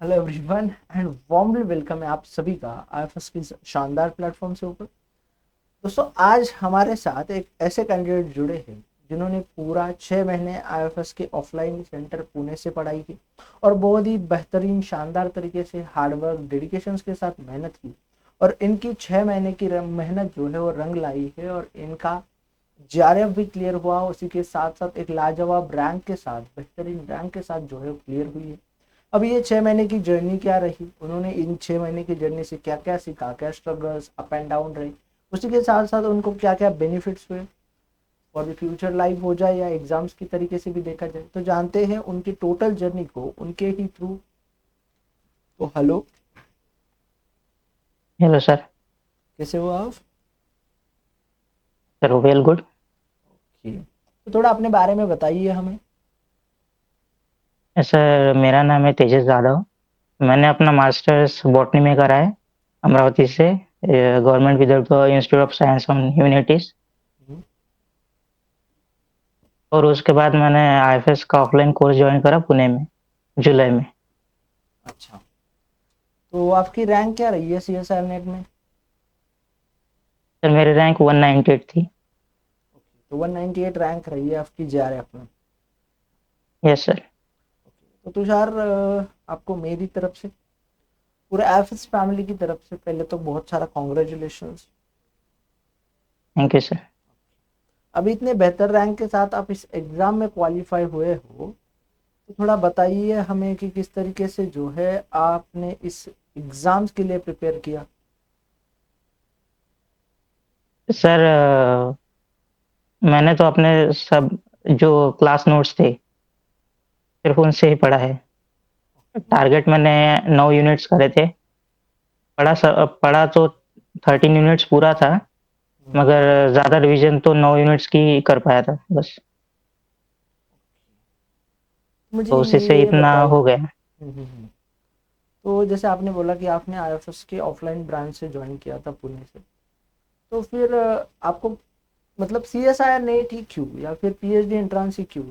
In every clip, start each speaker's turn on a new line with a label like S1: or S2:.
S1: Hello everyone and warmly welcome है आप सभी का आईएफएस की शानदार प्लेटफॉर्म से ऊपर। दोस्तों, आज हमारे साथ एक ऐसे कैंडिडेट जुड़े हैं जिन्होंने पूरा 6 महीने आईएफएस के ऑफलाइन सेंटर पुणे से पढ़ाई की और बहुत ही बेहतरीन शानदार तरीके से हार्डवर्क डेडिकेशन के साथ मेहनत की। और इनकी 6 महीने की मेहनत जो है वो रंग लाई है और इनका जेआरएफ भी क्लियर हुआ। उसी के साथ साथ एक लाजवाब रैंक के साथ, बेहतरीन रैंक के साथ जो है क्लियर हुई है। अब ये 6 महीने की जर्नी क्या रही, उन्होंने इन 6 महीने की जर्नी से क्या क्या सीखा, क्या स्ट्रगल्स अप एंड डाउन रहे, उसी के साथ साथ उनको क्या क्या बेनिफिट्स हुए फॉर द फ्यूचर लाइफ हो जाए या एग्जाम्स की तरीके से भी देखा जाए, तो जानते हैं उनकी टोटल जर्नी को उनके ही थ्रू। तो हेलो,
S2: हेलो सर।
S1: कैसे हो आप?
S2: Sir well good.
S1: तो थोड़ा अपने बारे में बताइए हमें।
S2: सर मेरा नाम है तेजस यादव। मैंने अपना मास्टर्स बॉटनी में करा है अमरावती से, government Vidarbha institute of science and humanities.
S1: हम्म,
S2: और उसके बाद मैंने आईएफएस का ऑफलाइन कोर्स ज्वाइन करा पुणे में, जुलाई में।
S1: अच्छा, तो आपकी रैंक क्या रही है सीएसआर नेट में?
S2: सर मेरी रैंक 198 थी।
S1: तो 198 रैंक रही है आपकी जेआरएफ में।
S2: Yes sir.
S1: तो तुषार, आपको मेरी तरफ से, पूरे एफएस फैमिली की तरफ से पहले तो बहुत सारा कॉन्ग्रेचुलेशंस।
S2: Thank you sir.
S1: अभी इतने बेहतर रैंक के साथ आप इस एग्ज़ाम में क्वालिफाई हुए हो, तो थोड़ा बताइए हमें कि किस तरीके से जो है आपने इस एग्ज़ाम्स के लिए प्रिपेयर किया।
S2: सर मैंने तो अपने सब जो क्लास नोट्स थे सिर्फ उनसे ही पढ़ा है। टारगेट मैंने 9 यूनिट्स करे थे। पढ़ा तो 13 यूनिट्स पूरा था, मगर ज़्यादा रिवीजन तो 9 यूनिट्स की कर पाया था बस।
S1: मुझे
S2: तो उसी से
S1: ये
S2: इतना
S1: बताइए।
S2: हो गया।
S1: तो जैसे आपने बोला कि आपने आईएफएस के ऑफलाइन ब्रांच से ज्वाइन किया था पुणे से, तो फिर आपको मतलब सीएसआईआर नहीं ठीक क्यों, या फिर पीएचडी एंट्रेंस ही क्यों?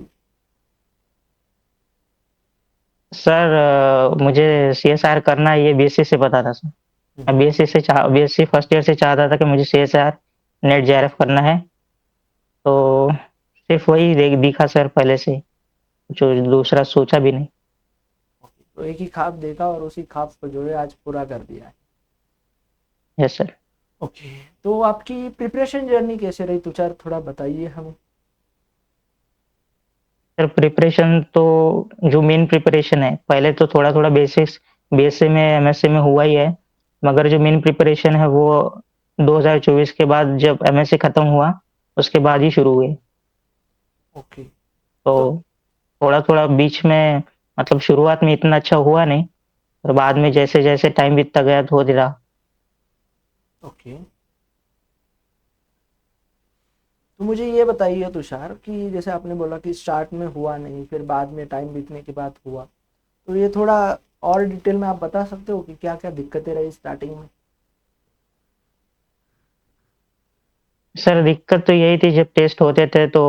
S2: सर मुझे सीएसआर करना है ये बीएससी से पता था सर। मैं बीएससी फर्स्ट ईयर से चाहता था कि मुझे सीएसआर नेट जेआरएफ करना है। तो सिर्फ वही दिखा सर पहले से, जो दूसरा सोचा भी नहीं।
S1: तो एक ही ख्वाब देखा और उसी ख्वाब को जो है आज पूरा कर दिया है।
S2: Yes sir.
S1: ओके, तो आपकी प्रिपरेशन जर्नी कैसे रही तुषार, थोड़ा बताइए हमें।
S2: सर प्रिपरेशन तो, जो मेन प्रिपरेशन है पहले तो थोड़ा थोड़ा बेसिक्स बीएससी में एमएससी में हुआ ही है, मगर जो मेन प्रिपरेशन है वो 2024 के बाद जब एमएससी खत्म हुआ उसके बाद ही शुरू हुए।
S1: ओके,
S2: तो
S1: तो
S2: थोड़ा थोड़ा बीच में, मतलब शुरुआत में इतना अच्छा हुआ नहीं, और बाद में जैसे जैसे टाइम बीतता गया तो हो रहा।
S1: ओके, तो मुझे ये बताइए तुषार कि जैसे आपने बोला कि स्टार्ट में हुआ नहीं, फिर बाद में टाइम बीतने के बाद हुआ, तो ये थोड़ा और डिटेल में आप बता सकते हो कि क्या क्या दिक्कतें रही स्टार्टिंग में?
S2: सर दिक्कत तो यही थी, जब टेस्ट होते थे तो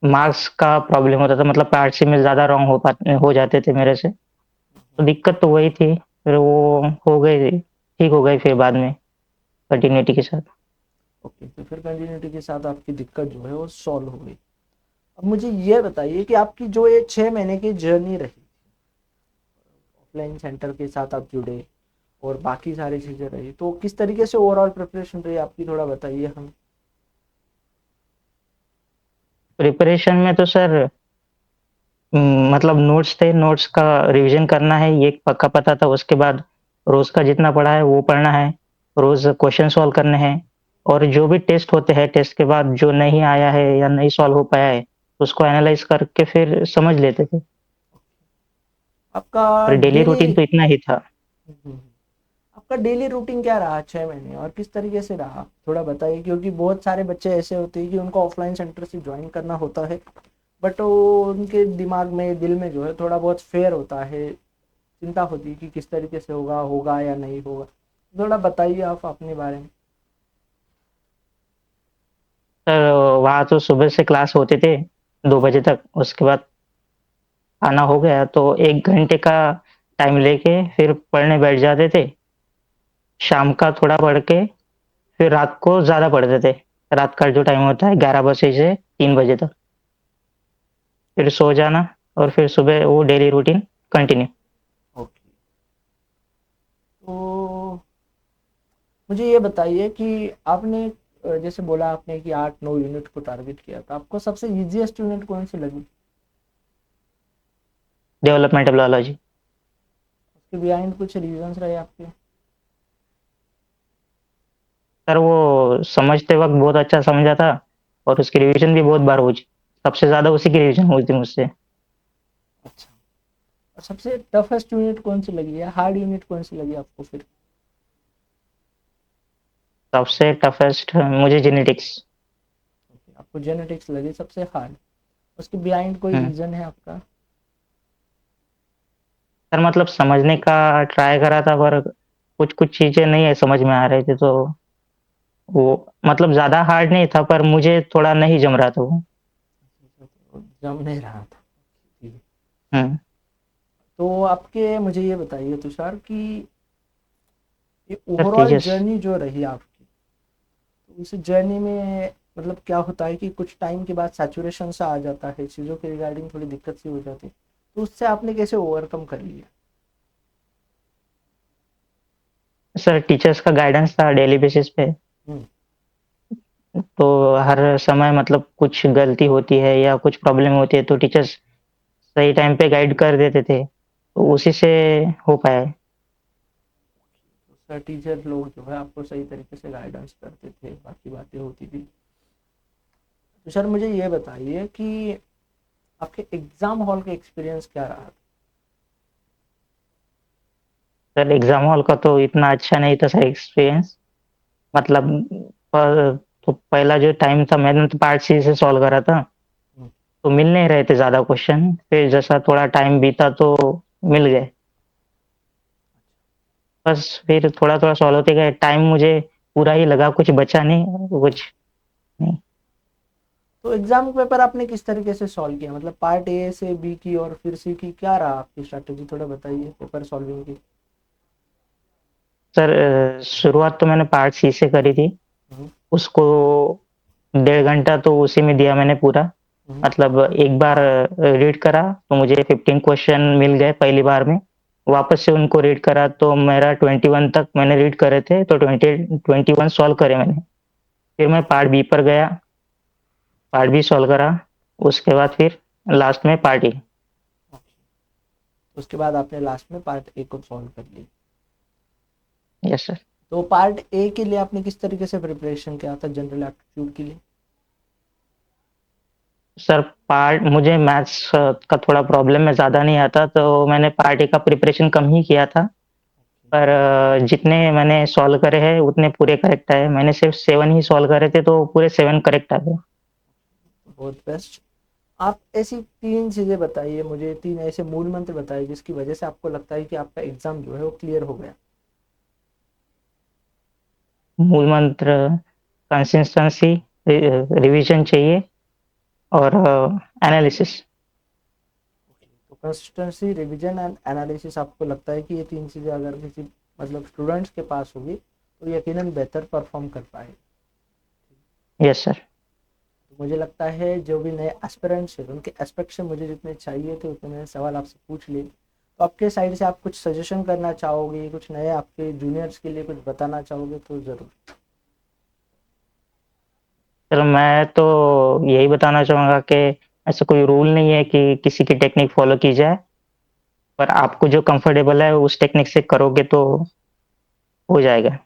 S2: मार्क्स का प्रॉब्लम होता था, मतलब पार्टसी में ज़्यादा रॉन्ग हो जाते थे मेरे से। तो दिक्कत तो वही थी, फिर वो हो गई, ठीक हो गई फिर बाद में कंटिन्यूटी के साथ।
S1: ओके, तो फिर कंटिन्यूटी के साथ आपकी दिक्कत जो है वो सॉल्व हो गई। अब मुझे ये बताइए कि आपकी जो ये 6 महीने की जर्नी रही, ऑफलाइन सेंटर के साथ आप जुड़े और बाकी सारी चीज़ें रही, तो किस तरीके से ओवरऑल प्रिपरेशन रही आपकी, थोड़ा बताइए हमें।
S2: प्रिपरेशन में तो सर मतलब नोट्स थे, नोट्स का रिवीजन करना है ये पक्का पता था। उसके बाद रोज का जितना पढ़ा है वो पढ़ना है, रोज क्वेश्चन सॉल्व करने हैं। और जो भी टेस्ट होते हैं, टेस्ट के बाद जो नहीं आया है या नहीं सॉल्व हो पाया है उसको एनालाइज करके फिर समझ लेते थे।
S1: आपका
S2: और डेली
S1: डेली
S2: रूटीन तो इतना ही था।
S1: आपका डेली रूटीन क्या रहा 6 महीने, और किस तरीके से रहा, थोड़ा बताइए। क्योंकि बहुत सारे बच्चे ऐसे होते हैं कि उनको ऑफलाइन सेंटर से ज्वाइन करना होता है, बट वो उनके दिमाग में, दिल में जो है थोड़ा बहुत फेयर होता है, चिंता होती है कि किस तरीके से होगा, होगा या नहीं होगा। थोड़ा बताइए आप अपने बारे में।
S2: सर वहाँ तो सुबह से क्लास होते थे 2 बजे तक, उसके बाद आना हो गया तो 1 घंटे का टाइम लेके फिर पढ़ने बैठ जाते थे। शाम का थोड़ा पढ़ के फिर रात को ज़्यादा पढ़ते थे। रात का जो टाइम होता है 11 बजे से 3 बजे तक। फिर सो जाना और फिर सुबह वो डेली रूटीन कंटिन्यू।
S1: ओके। तो मुझे ये बताइए कि आपने जैसे बोला आपने कि 8-9 यूनिट को टारगेट किया था, आपको सबसे ईज़ीएस्ट यूनिट कौन-सी लगी?
S2: Developmental biology.
S1: उसके बिहाइंड कुछ रीज़न्स रहे आपके?
S2: सर वो समझते वक़्त बहुत अच्छा समझा था और उसकी रिवीजन भी बहुत बार हुई। सबसे ज़्यादा उसी की रिवीजन हुई थी मुझसे।
S1: अच्छा। और सबसे टफेस्ट यूनिट कौन-सी लगी है? हार्ड यूनिट कौन-सी लगी आपको फिर?
S2: सबसे टफेस्ट मुझे जेनेटिक्स।
S1: ओके, आपको जेनेटिक्स लगी सबसे हार्ड। उसके बिहाइंड कोई
S2: हुँ।
S1: रीज़न है आपका?
S2: सर मतलब समझने का ट्राई करा था पर कुछ-कुछ चीज़ें नहीं समझ में आ रही थी तो वो मतलब ज़्यादा हार्ड नहीं था पर मुझे थोड़ा नहीं जम रहा था वो।
S1: जम नहीं रहा था। ठीक है।
S2: हुँ।
S1: तो आपके मुझे ये बताइए तुषार कि ये
S2: सर
S1: ओवरऑल
S2: टीचर्स
S1: जर्नी जो रही आपकी, तो उस जर्नी में मतलब क्या होता है कि कुछ टाइम के बाद सैचुरेशन सा आ जाता है, चीज़ों के रिगार्डिंग थोड़ी दिक्कत सी हो जाती है, तो उससे आपने कैसे ओवरकम कर लिया?
S2: सर टीचर्स का गाइडेंस था डेली बेसिस पे।
S1: हम्म।
S2: तो हर समय मतलब कुछ गलती होती है या कुछ प्रॉब्लम होती है तो टीचर्स सही टाइम पे गाइड कर देते थे। तो उसी से हो पाया है।
S1: तो सर टीचर लोग जो है आपको सही तरीके से गाइडेंस करते थे, बाकी बातें होती थी। तो सर मुझे ये बताइए कि आपके एग्जाम हॉल का एक्सपीरियंस क्या रहा?
S2: सर एग्ज़ाम हॉल का तो इतना अच्छा नहीं था सर एक्सपीरियंस। मतलब पर तो पहला जो टाइम था मैंने तो पार्ट सी से सॉल्व करा था।
S1: हम्म।
S2: तो मिल नहीं रहे थे ज़्यादा क्वेश्चन। फिर जैसा थोड़ा टाइम बीता तो मिल गए। बस फिर थोड़ा-थोड़ा सॉल्व होते गए। टाइम मुझे पूरा ही लगा, कुछ बचा नहीं, कुछ नहीं।
S1: तो एग्जाम पेपर आपने किस तरीके से सॉल्व किया, मतलब पार्ट ए से बी की और फिर सी की, क्या रहा आपकी स्ट्रैटेजी, थोड़ा बताइए पेपर सॉल्विंग की।
S2: सर शुरुआत तो मैंने पार्ट सी से करी थी।
S1: हम्म।
S2: उसको 1.5 घंटा तो उसी में दिया मैंने पूरा।
S1: हम्म।
S2: मतलब एक बार रीड करा तो मुझे 15 क्वेश्चन मिल गए पहली बार में। वापस से उनको रीड करा तो मेरा 21 तक मैंने रीड करे थे तो 21 सॉल्व करे मैंने। फिर मैं पार्ट बी पर गया, पार्ट बी सॉल्व करा। उसके बाद फिर लास्ट में पार्ट ए।
S1: उसके बाद आपने लास्ट में पार्ट ए को सॉल्व कर लिया।
S2: Yes sir.
S1: तो पार्ट ए के लिए आपने किस तरीके से प्रिपरेशन किया था जनरल एप्टीट्यूड के लिए?
S2: सर पार्ट मुझे मैथ्स का थोड़ा प्रॉब्लम में ज़्यादा नहीं आता तो मैंने पार्ट ए का प्रिपरेशन कम ही किया था। पर जितने मैंने सॉल्व करे हैं उतने पूरे करेक्ट आए। मैंने सिर्फ 7 ही सॉल्व करे थे तो पूरे 7 करेक्ट आ गए।
S1: बहुत बेस्ट। आप ऐसी 3 चीज़ें बताइए मुझे, 3 ऐसे मूल मंत्र बताइए जिसकी वजह से आपको लगता है कि आपका एग्जाम जो है वो क्लियर हो गया।
S2: मूल मंत्र कंसिस्टेंसी, रिवीजन चाहिए और एनालिसिस।
S1: तो कंसिस्टेंसी, रिवीजन एंड एनालिसिस, आपको लगता है कि ये 3 चीज़ें अगर किसी मतलब स्टूडेंट्स के पास होगी तो यकीनन बेहतर परफॉर्म कर पाएगा।
S2: Yes sir.
S1: तो मुझे लगता है जो भी नए एस्पिरेंट्स हैं उनके एस्पेक्ट से मुझे जितने चाहिए थे उतने मैंने सवाल आपसे पूछ लिए। तो आपके साइड से आप कुछ सजेशन करना चाहोगे, कुछ नए आपके जूनियर्स के लिए कुछ बताना चाहोगे तो ज़रूर।
S2: सर मैं तो यही बताना चाहूँगा कि ऐसा कोई रूल नहीं है कि किसी की टेक्निक फॉलो की जाए, पर आपको जो कंफर्टेबल है उस टेक्निक से करोगे तो हो जाएगा।
S1: Thank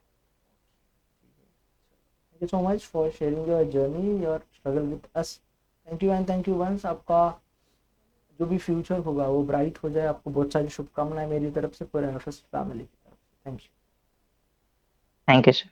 S1: you so much for sharing your journey, your struggle with us. Thank you and thank you once. आपका जो भी फ्यूचर होगा वो ब्राइट हो जाए। आपको बहुत सारी शुभकामनाएं मेरी तरफ से, पूरे एफएस फैमिली की तरफ से। Thank you.
S2: Thank you sir.